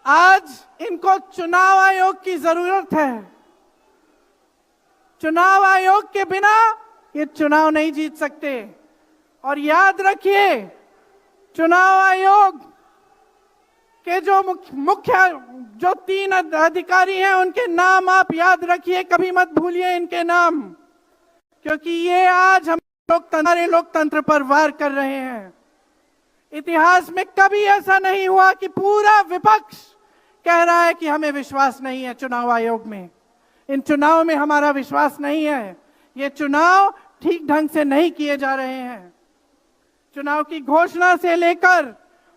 आज इनको चुनाव आयोग की जरूरत है। चुनाव आयोग के बिना ये चुनाव नहीं जीत सकते। और याद रखिए, चुनाव आयोग के जो मुख्य जो 3 अधिकारी हैं उनके नाम आप याद रखिए, कभी मत भूलिए इनके नाम, क्योंकि ये आज हमारे लोकतंत्र पर वार कर रहे हैं। इतिहास में कभी ऐसा नहीं हुआ कि पूरा विपक्ष कह रहा है कि हमें विश्वास नहीं है चुनाव आयोग में, इन चुनाव में हमारा विश्वास नहीं है, ये चुनाव ठीक ढंग से नहीं किए जा रहे हैं। चुनाव की घोषणा से लेकर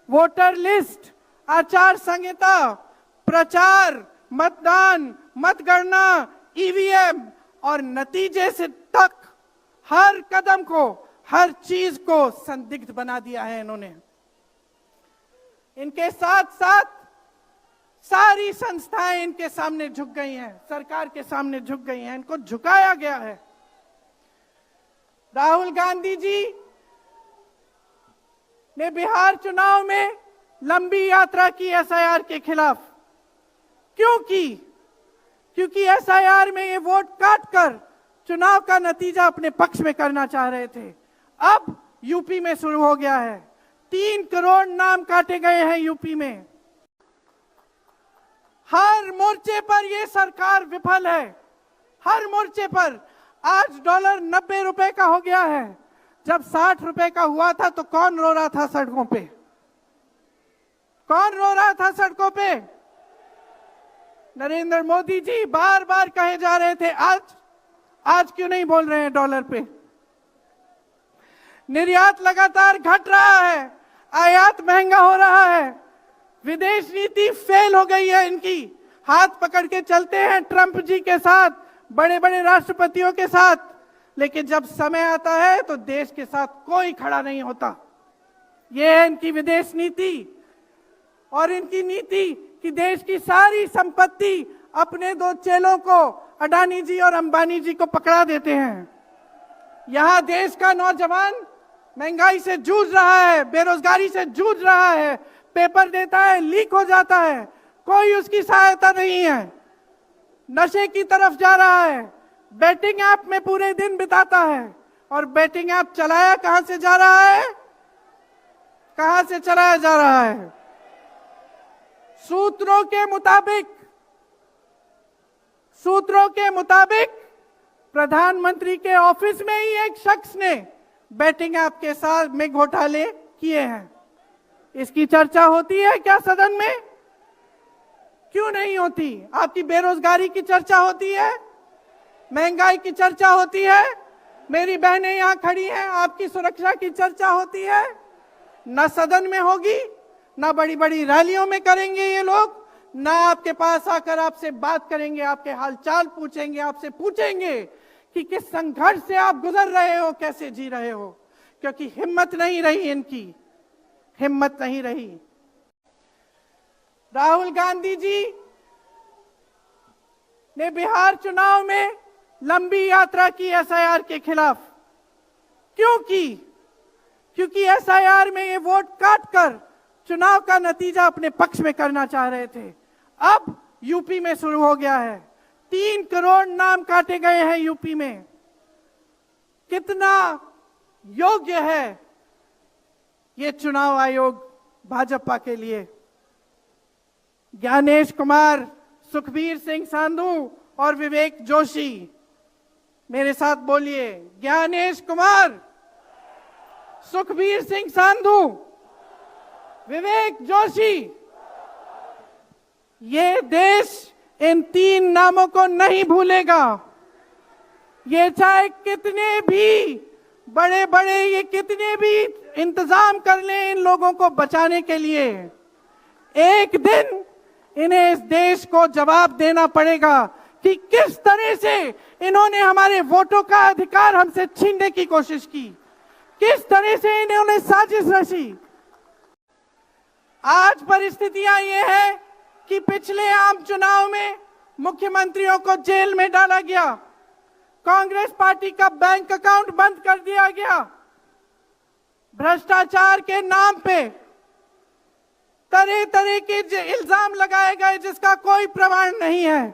वोटर लिस्ट, आचार संहिता, प्रचार, मतदान, मतगणना, ईवीएम और नतीजे से तक हर कदम को, हर चीज को संदिग्ध बना दिया है इन्होंने। इनके साथ साथ सारी संस्थाएं इनके सामने झुक गई हैं, सरकार के सामने झुक गई हैं, इनको झुकाया गया है। राहुल गांधी जी ने बिहार चुनाव में लंबी यात्रा की एसआईआर के खिलाफ। क्यों की? क्योंकि एसआईआर में ये वोट काटकर चुनाव का नतीजा अपने पक्ष में करना चाह रहे थे। अब यूपी में शुरू हो गया है, 3 करोड़ नाम काटे गए हैं यूपी में। हर मोर्चे पर ये सरकार विफल है, हर मोर्चे पर। आज डॉलर 90 रुपए का हो गया है, जब 60 रुपए का हुआ था तो कौन रो रहा था सड़कों पे? कौन रो रहा था सड़कों पे? नरेंद्र मोदी जी बार बार कहे जा रहे थे, आज क्यों नहीं बोल रहे हैं डॉलर पे? निर्यात लगातार घट रहा है, आयात महंगा हो रहा है, विदेश नीति फेल हो गई है इनकी। हाथ पकड़ के चलते हैं ट्रंप जी के साथ, बड़े बड़े राष्ट्रपतियों के साथ, लेकिन जब समय आता है तो देश के साथ कोई खड़ा नहीं होता। यह है इनकी विदेश नीति। और इनकी नीति कि देश की सारी संपत्ति अपने 2 चेलों को, अडानी जी और अंबानी जी को पकड़ा देते हैं। यहां देश का नौजवान महंगाई से जूझ रहा है, बेरोजगारी से जूझ रहा है, पेपर देता है, लीक हो जाता है, कोई उसकी सहायता नहीं है, नशे की तरफ जा रहा है, बेटिंग ऐप में पूरे दिन बिताता है। और बेटिंग ऐप चलाया कहां से जा रहा है? कहां से चलाया जा रहा है? सूत्रों के मुताबिक प्रधानमंत्री के ऑफिस में ही एक शख्स ने बेटिंग ऐप के साथ में घोटाले किए हैं। इसकी चर्चा होती है क्या सदन में? क्यों नहीं होती? आपकी बेरोजगारी की चर्चा होती है, महंगाई की चर्चा होती है, मेरी बहनें यहां खड़ी हैं, आपकी सुरक्षा की चर्चा होती है। न सदन में होगी, ना बड़ी बड़ी रैलियों में करेंगे ये लोग, ना आपके पास आकर आपसे बात करेंगे, आपके हालचाल पूछेंगे, आपसे पूछेंगे कि किस संघर्ष से आप गुजर रहे हो, कैसे जी रहे हो, क्योंकि हिम्मत नहीं रही इनकी, हिम्मत नहीं रही। राहुल गांधी जी ने बिहार चुनाव में लंबी यात्रा की एसआईआर के खिलाफ। क्यों की? क्योंकि एसआईआर में ये वोट काटकर चुनाव का नतीजा अपने पक्ष में करना चाह रहे थे। अब यूपी में शुरू हो गया है, 3 करोड़ नाम काटे गए हैं यूपी में। कितना योग्य है ये चुनाव आयोग भाजपा के लिए? ज्ञानेश कुमार, सुखबीर सिंह सांधू और विवेक जोशी, मेरे साथ बोलिए। ज्ञानेश कुमार, सुखबीर सिंह सांधू, विवेक जोशी। ये देश इन 3 नामों को नहीं भूलेगा। ये चाहे कितने भी बड़े बड़े, ये कितने भी इंतजाम कर लें इन लोगों को बचाने के लिए, एक दिन इन्हें इस देश को जवाब देना पड़ेगा कि किस तरह से इन्होंने हमारे वोटों का अधिकार हमसे छीनने की कोशिश की, किस तरह से इन्होंने साजिश रची। आज परिस्थितियां ये है कि पिछले आम चुनाव में मुख्यमंत्रियों को जेल में डाला गया, कांग्रेस पार्टी का बैंक अकाउंट बंद कर दिया गया, भ्रष्टाचार के नाम पे तरह तरह के इल्जाम लगाए गए जिसका कोई प्रमाण नहीं है।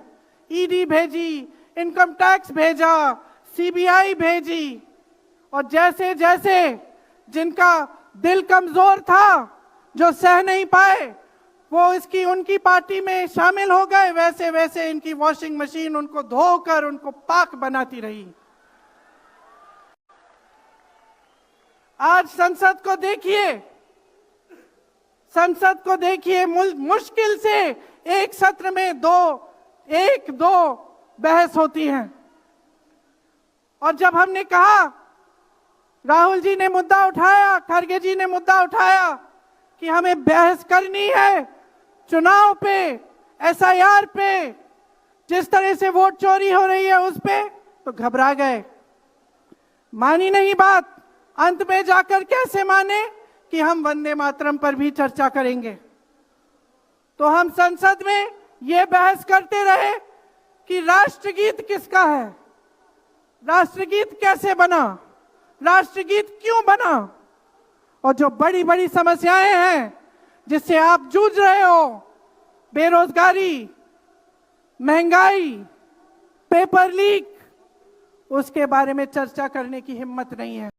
ईडी भेजी, इनकम टैक्स भेजा, सीबीआई भेजी, और जैसे जैसे जिनका दिल कमजोर था, जो सह नहीं पाए, वो उनकी पार्टी में शामिल हो गए, वैसे वैसे इनकी वॉशिंग मशीन उनको धोकर उनको पाक बनाती रही। आज संसद को देखिए, मुश्किल से एक सत्र में दो बहस होती हैं। और जब हमने कहा, राहुल जी ने मुद्दा उठाया, खड़गे जी ने मुद्दा उठाया कि हमें बहस करनी है चुनाव पे, एसआईआर पे, जिस तरह से वोट चोरी हो रही है उस पे, तो घबरा गए, मानी नहीं बात। अंत में जाकर कैसे माने कि हम वंदे मातरम पर भी चर्चा करेंगे। तो हम संसद में ये बहस करते रहे कि राष्ट्रगीत किसका है, राष्ट्रगीत कैसे बना, राष्ट्रगीत क्यों बना, और जो बड़ी बड़ी समस्याएं हैं जिससे आप जूझ रहे हो, बेरोजगारी, महंगाई, पेपर लीक, उसके बारे में चर्चा करने की हिम्मत नहीं है।